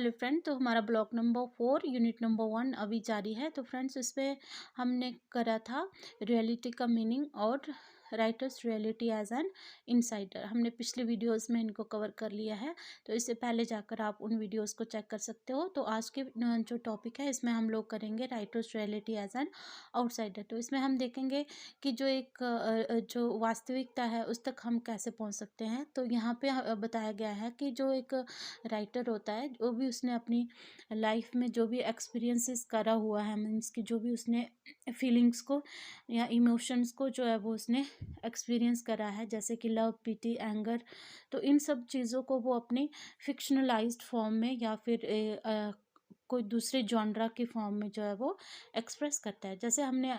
Hello friend, तो हमारा block number 4 unit number 1 अभी जारी है। तो फ्रेंड्स, इसमें हमने करा था रियलिटी का मीनिंग और writer's reality as an insider. हमने पिछले वीडियोस में इनको कवर कर लिया है, तो इससे पहले जाकर आप उन वीडियोस को चेक कर सकते हो। तो आज के जो टॉपिक है इसमें हम लोग करेंगे writer's reality as an outsider. तो इसमें हम देखेंगे कि जो एक जो वास्तविकता है उस तक हम कैसे पहुंच सकते हैं। तो यहाँ पे बताया गया है कि जो एक राइटर होता है, जो भी उसने अपनी लाइफ में जो भी एक्सपीरियंसेस करा हुआ है, मीन्स कि जो भी उसने फीलिंग्स को या इमोशंस को जो है वो उसने एक्सपीरियंस करा है, जैसे कि लव, पिटी, एंगर, तो इन सब चीज़ों को वो अपनी फिक्शनलाइज्ड फॉर्म में या फिर कोई दूसरे जॉनरा की फॉर्म में जो है वो एक्सप्रेस करता है। जैसे हमने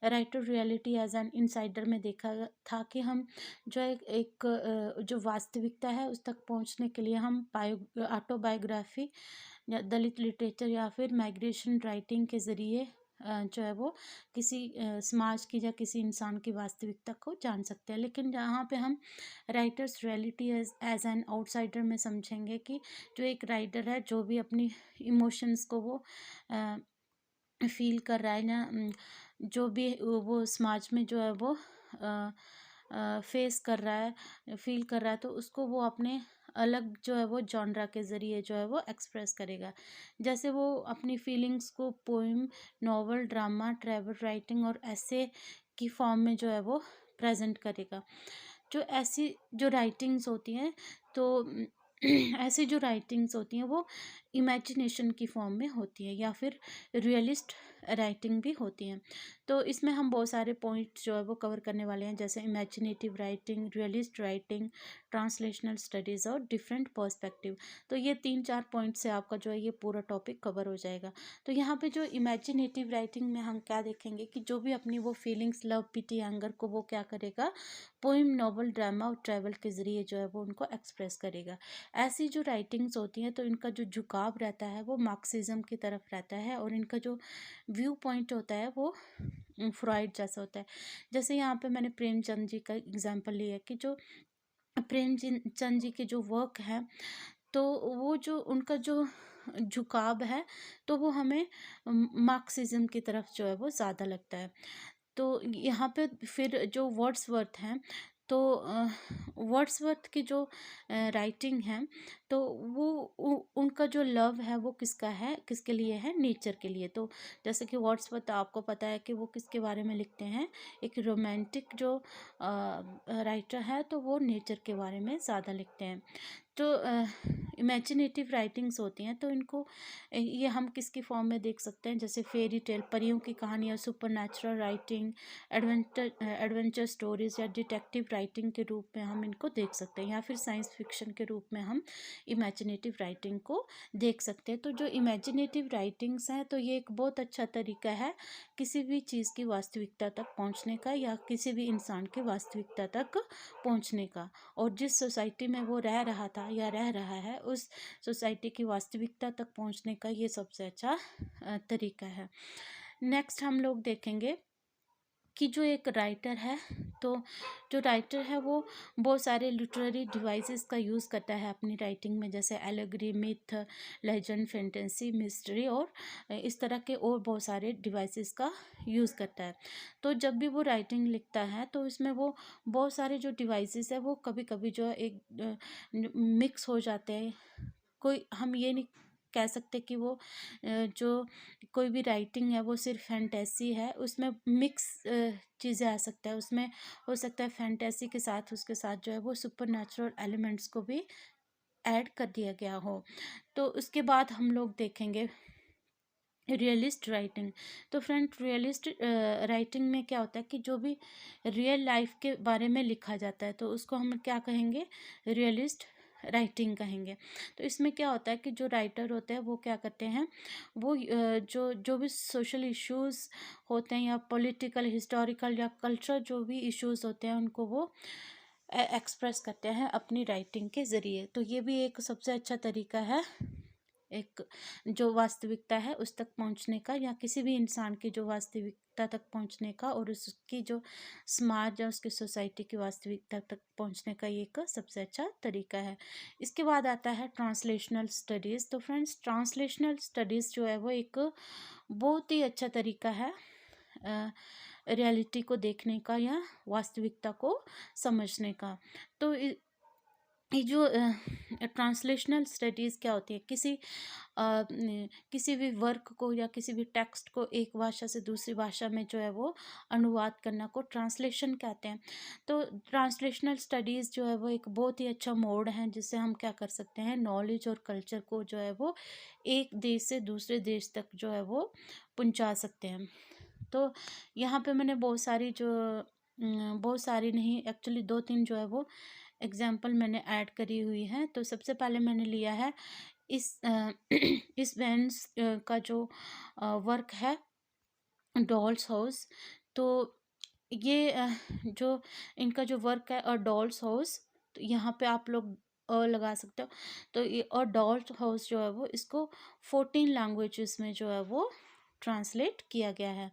writer reality as an insider में देखा था कि हम जो जो वास्तविकता है उस तक पहुंचने के लिए हम ऑटोबायोग्राफी या दलित लिटरेचर या फिर माइग्रेशन राइटिंग के ज़रिए जो है वो किसी समाज की या किसी इंसान की वास्तविकता को जान सकते हैं। लेकिन जहाँ पे हम writer's reality as an outsider में समझेंगे कि जो एक राइटर है, जो भी अपनी इमोशंस को वो फील कर रहा है ना, जो भी वो समाज में जो है वो फेस कर रहा है, फील कर रहा है, तो उसको वो अपने अलग जो है वो जॉनरा के ज़रिए जो है वो एक्सप्रेस करेगा। जैसे वो अपनी फीलिंग्स को poem, novel, drama, travel writing और ऐसे की फॉर्म में जो है वो प्रेजेंट करेगा। जो ऐसी जो राइटिंग्स होती हैं, तो ऐसी जो राइटिंग्स होती हैं वो इमेजिनेशन की फॉर्म में होती है या फिर रियलिस्ट राइटिंग भी होती हैं। तो इसमें हम बहुत सारे पॉइंट जो है वो कवर करने वाले हैं, जैसे imaginative writing, realist writing, translational studies और डिफरेंट पर्सपेक्टिव। तो ये 3-4 पॉइंट से आपका जो है ये पूरा टॉपिक कवर हो जाएगा। तो यहाँ पे जो इमेजिनेटिव राइटिंग में हम क्या देखेंगे कि जो भी अपनी वो फीलिंग्स, लव, पिटी, एंगर को वो क्या करेगा, पोइम, नॉवल, ड्रामा और ट्रैवल के ज़रिए जो है वो उनको एक्सप्रेस करेगा। ऐसी जो राइटिंग्स होती हैं, तो इनका जो झुकाव रहता है वो मार्क्सिज्म की तरफ रहता है और इनका जो व्यू पॉइंट होता है वो फ्रॉइड जैसा होता है। जैसे यहाँ पे मैंने प्रेमचंद जी का एग्जांपल लिया है कि जो प्रेमचंद जी के जो वर्क है, तो वो जो उनका जो झुकाव है, तो वो हमें मार्क्सिज्म की तरफ जो है वो ज़्यादा लगता है। तो यहाँ पे फिर जो वर्ड्सवर्थ हैं, तो वर्ड्सवर्थ की जो राइटिंग है, तो वो उनका जो लव है वो किसका है, किसके लिए है, नेचर के लिए। तो जैसे कि वर्ड्सवर्थ, आपको पता है कि वो किसके बारे में लिखते हैं, एक रोमांटिक जो राइटर है, तो वो नेचर के बारे में ज़्यादा लिखते हैं। जो इमेजिनेटिव राइटिंग्स होती हैं, तो इनको ये हम किसकी फॉर्म में देख सकते हैं, जैसे फेरी टेल, परियों की कहानियाँ, super natural writing, adventure stories या डिटेक्टिव राइटिंग के रूप में हम इनको देख सकते हैं, या फिर साइंस फिक्शन के रूप में हम इमेजिनेटिव राइटिंग को देख सकते हैं। तो जो इमेजिनेटिव राइटिंग्स हैं, तो ये एक बहुत अच्छा तरीका है किसी भी चीज़ की वास्तविकता तक पहुंचने का या किसी भी इंसान की वास्तविकता तक पहुंचने का। और जिस सोसाइटी में वो रह रहा था या रह रहा है, उस सोसाइटी की वास्तविकता तक पहुंचने का ये सबसे अच्छा तरीका है। नेक्स्ट हम लोग देखेंगे कि जो एक राइटर है, तो जो राइटर है वो बहुत सारे लिटरेरी डिवाइसेस का यूज़ करता है अपनी राइटिंग में, जैसे allegory, myth, legend, fantasy, mystery और इस तरह के और बहुत सारे डिवाइसेस का यूज़ करता है। तो जब भी वो राइटिंग लिखता है, तो इसमें वो बहुत सारे जो डिवाइसेस है वो कभी कभी जो है एक मिक्स हो जाते हैं। कोई हम ये नहीं कह सकते कि वो जो कोई भी राइटिंग है वो सिर्फ फैंटेसी है, उसमें मिक्स चीज़ें आ सकता है। उसमें हो सकता है फैंटेसी के साथ उसके साथ जो है वो सुपर नेचुरल एलिमेंट्स को भी ऐड कर दिया गया हो। तो उसके बाद हम लोग देखेंगे रियलिस्ट राइटिंग। तो फ्रेंड, रियलिस्ट राइटिंग में क्या होता है कि जो भी रियल लाइफ के बारे में लिखा जाता है, तो उसको हम क्या कहेंगे, रियलिस्ट राइटिंग कहेंगे। तो इसमें क्या होता है कि जो राइटर होते हैं वो क्या करते हैं, वो जो जो भी सोशल इश्यूज़ होते हैं या पॉलिटिकल, हिस्टोरिकल या कल्चरल जो भी इश्यूज़ होते हैं, उनको वो एक्सप्रेस करते हैं अपनी राइटिंग के ज़रिए। तो ये भी एक सबसे अच्छा तरीका है एक जो वास्तविकता है उस तक पहुंचने का, या किसी भी इंसान की जो वास्तविकता तक पहुंचने का और उसकी जो समाज या उसकी सोसाइटी की वास्तविकता तक पहुंचने का ये एक सबसे अच्छा तरीका है। इसके बाद आता है ट्रांसलेशनल स्टडीज़। तो फ्रेंड्स, ट्रांसलेशनल स्टडीज़ जो है वो एक बहुत ही अच्छा तरीका है रियलिटी को देखने का या वास्तविकता को समझने का। तो ये जो ट्रांसलेशनल स्टडीज़ क्या होती है, किसी भी वर्क को या किसी भी टेक्स्ट को एक भाषा से दूसरी भाषा में जो है वो अनुवाद करना को ट्रांसलेशन कहते हैं। तो ट्रांसलेशनल स्टडीज़ जो है वो एक बहुत ही अच्छा मोड है जिससे हम क्या कर सकते हैं, नॉलेज और कल्चर को जो है वो एक देश से दूसरे देश तक जो है वो पहुंचा सकते हैं। तो यहाँ पे मैंने बहुत सारी नहीं, एक्चुअली 2-3 जो है वो एग्जाम्पल मैंने ऐड करी हुई है। तो सबसे पहले मैंने लिया है इस वेंस का जो वर्क है, डॉल्स हाउस। तो ये जो इनका जो वर्क है डॉल्स हाउस, तो यहाँ पे आप लोग लगा सकते हो। तो ये डॉल्स हाउस जो है वो इसको 14 लैंग्वेजेस में जो है वो ट्रांसलेट किया गया है।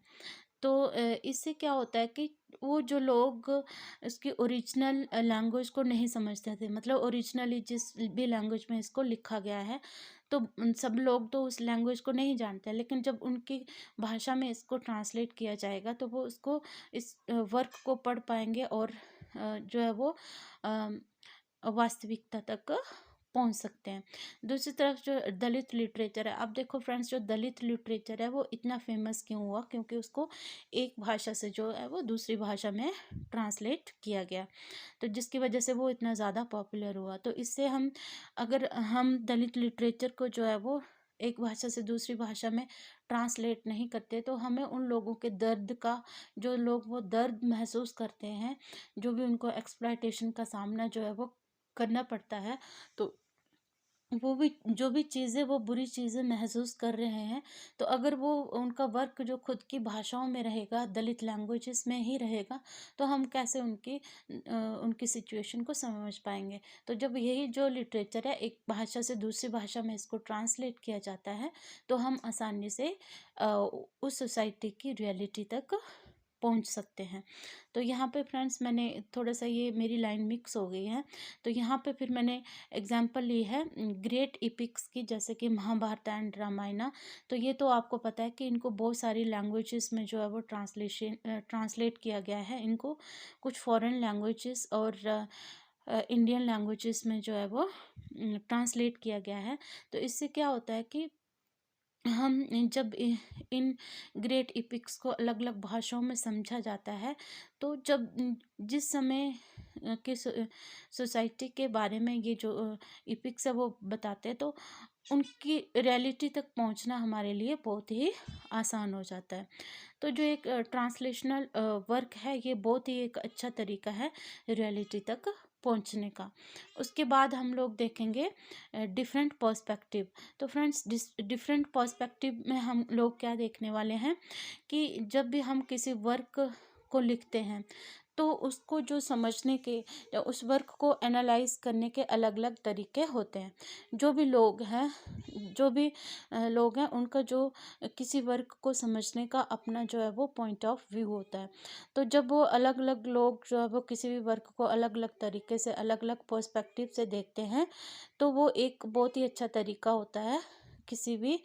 तो इससे क्या होता है कि वो जो लोग इसकी ओरिजिनल लैंग्वेज को नहीं समझते थे, मतलब ओरिजिनली जिस भी लैंग्वेज में इसको लिखा गया है, तो सब लोग तो उस लैंग्वेज को नहीं जानते, लेकिन जब उनकी भाषा में इसको ट्रांसलेट किया जाएगा तो वो उसको इस वर्क को पढ़ पाएंगे और जो है वो वास्तविकता तक पहुंच सकते हैं। दूसरी तरफ जो दलित लिटरेचर है, अब देखो फ्रेंड्स, जो दलित लिटरेचर है वो इतना फेमस क्यों हुआ, क्योंकि उसको एक भाषा से जो है वो दूसरी भाषा में ट्रांसलेट किया गया, तो जिसकी वजह से वो इतना ज़्यादा पॉपुलर हुआ। तो इससे अगर हम दलित लिटरेचर को जो है वो एक भाषा से दूसरी भाषा में ट्रांसलेट नहीं करते, तो हमें उन लोगों के दर्द का, जो लोग वो दर्द महसूस करते हैं, जो भी उनको एक्सप्लॉयटेशन का सामना जो है वो करना पड़ता है, तो वो भी जो भी चीज़ें वो बुरी चीज़ें महसूस कर रहे हैं, तो अगर वो उनका वर्क जो खुद की भाषाओं में रहेगा, दलित लैंग्वेजेस में ही रहेगा, तो हम कैसे उनकी सिचुएशन को समझ पाएंगे। तो जब यही जो लिटरेचर है एक भाषा से दूसरी भाषा में इसको ट्रांसलेट किया जाता है, तो हम आसानी से उस सोसाइटी की रियलिटी तक पहुंच सकते हैं। तो यहाँ पे फ्रेंड्स मैंने थोड़ा सा, ये मेरी लाइन मिक्स हो गई है, तो यहाँ पे फिर मैंने एग्जांपल ली है ग्रेट इपिक्स की, जैसे कि महाभारत एंड रामायण। तो ये तो आपको पता है कि इनको बहुत सारी लैंग्वेजेस में जो है वो ट्रांसलेट किया गया है। इनको कुछ फॉरेन लैंग्वेजेस और इंडियन लैंग्वेजेस में जो है वो ट्रांसलेट किया गया है। तो इससे क्या होता है कि हम जब इन ग्रेट इपिक्स को अलग अलग भाषाओं में समझा जाता है, तो जब जिस समय के सोसाइटी के बारे में ये जो इपिक्स है वो बताते हैं, तो उनकी रियलिटी तक पहुंचना हमारे लिए बहुत ही आसान हो जाता है। तो जो एक ट्रांसलेशनल वर्क है, ये बहुत ही एक अच्छा तरीका है रियलिटी तक पहुंचने का। उसके बाद हम लोग देखेंगे डिफरेंट पर्सपेक्टिव। तो फ्रेंड्स, डिफरेंट पर्सपेक्टिव में हम लोग क्या देखने वाले हैं कि जब भी हम किसी वर्क को लिखते हैं, तो उसको जो समझने के या उस वर्क को एनालाइज करने के अलग अलग तरीके होते हैं। जो भी लोग हैं उनका जो किसी वर्क को समझने का अपना जो है वो पॉइंट ऑफ व्यू होता है। तो जब वो अलग अलग लोग जो है वो किसी भी वर्क को अलग अलग तरीके से, अलग अलग पर्सपेक्टिव से देखते हैं, तो वो एक बहुत ही अच्छा तरीका होता है किसी भी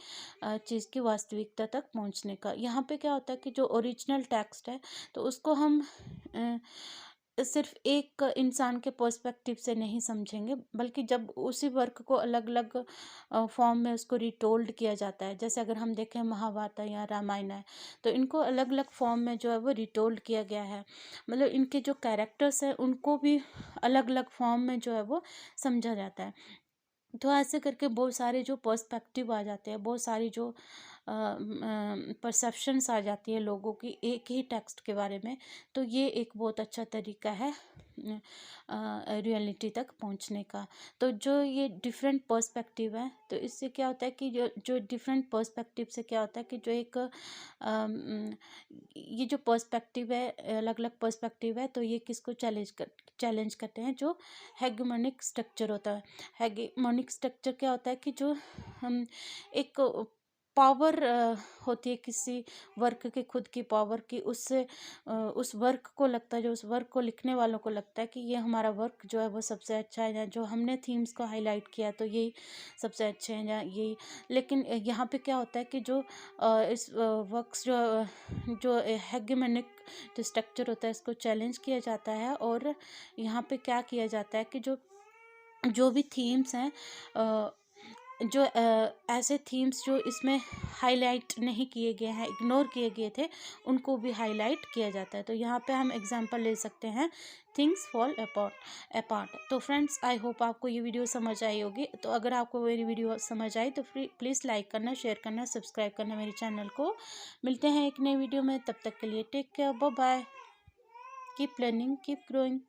चीज़ की वास्तविकता तक पहुंचने का। यहाँ पे क्या होता है कि जो ओरिजिनल टेक्स्ट है, तो उसको हम सिर्फ एक इंसान के पर्सपेक्टिव से नहीं समझेंगे, बल्कि जब उसी वर्क को अलग अलग फॉर्म में उसको रिटोल्ड किया जाता है, जैसे अगर हम देखें महाभारत या रामायण है, तो इनको अलग अलग फॉर्म में जो है वो रिटोल्ड किया गया है, मतलब इनके जो कैरेक्टर्स हैं उनको भी अलग अलग फॉर्म में जो है वो समझा जाता है। तो ऐसे करके बहुत सारे जो पर्सपेक्टिव आ जाते हैं, बहुत सारी जो परसेप्शंस आ जाती है लोगों की एक ही टेक्स्ट के बारे में। तो ये एक बहुत अच्छा तरीका है रियलिटी तक पहुंचने का। तो जो ये डिफरेंट पर्सपेक्टिव है, तो इससे क्या होता है कि जो जो डिफरेंट पर्सपेक्टिव से क्या होता है कि जो एक ये जो पर्सपेक्टिव है, अलग अलग पर्सपेक्टिव है, तो ये किसको चैलेंज करते हैं, जो हेगमोनिक स्ट्रक्चर होता है। हेगमोनिक स्ट्रक्चर क्या होता है कि जो हम एक पावर होती है किसी वर्क की, खुद की पावर की, उससे उस वर्क को लगता है, जो उस वर्क को लिखने वालों को लगता है कि ये हमारा वर्क जो है वो सबसे अच्छा है, या जो हमने थीम्स को हाईलाइट किया तो यही सबसे अच्छे हैं, या यही। लेकिन यहाँ पे क्या होता है कि जो इस वर्क्स जो हेगेमोनिक जो स्ट्रक्चर होता है, इसको चैलेंज किया जाता है। और यहाँ पे क्या किया जाता है कि जो जो भी थीम्स हैं, जो ऐसे थीम्स जो इसमें हाईलाइट नहीं किए गए हैं, इग्नोर किए गए थे, उनको भी हाईलाइट किया जाता है। तो यहाँ पे हम एग्जांपल ले सकते हैं, थिंग्स फॉल अपार्ट। तो फ्रेंड्स, आई होप आपको ये वीडियो समझ आई होगी। तो अगर आपको मेरी वीडियो समझ आई तो प्लीज़ लाइक करना, शेयर करना, सब्सक्राइब करना मेरे चैनल को। मिलते हैं एक नई वीडियो में, तब तक के लिए take care, bye bye, keep learning, keep growing.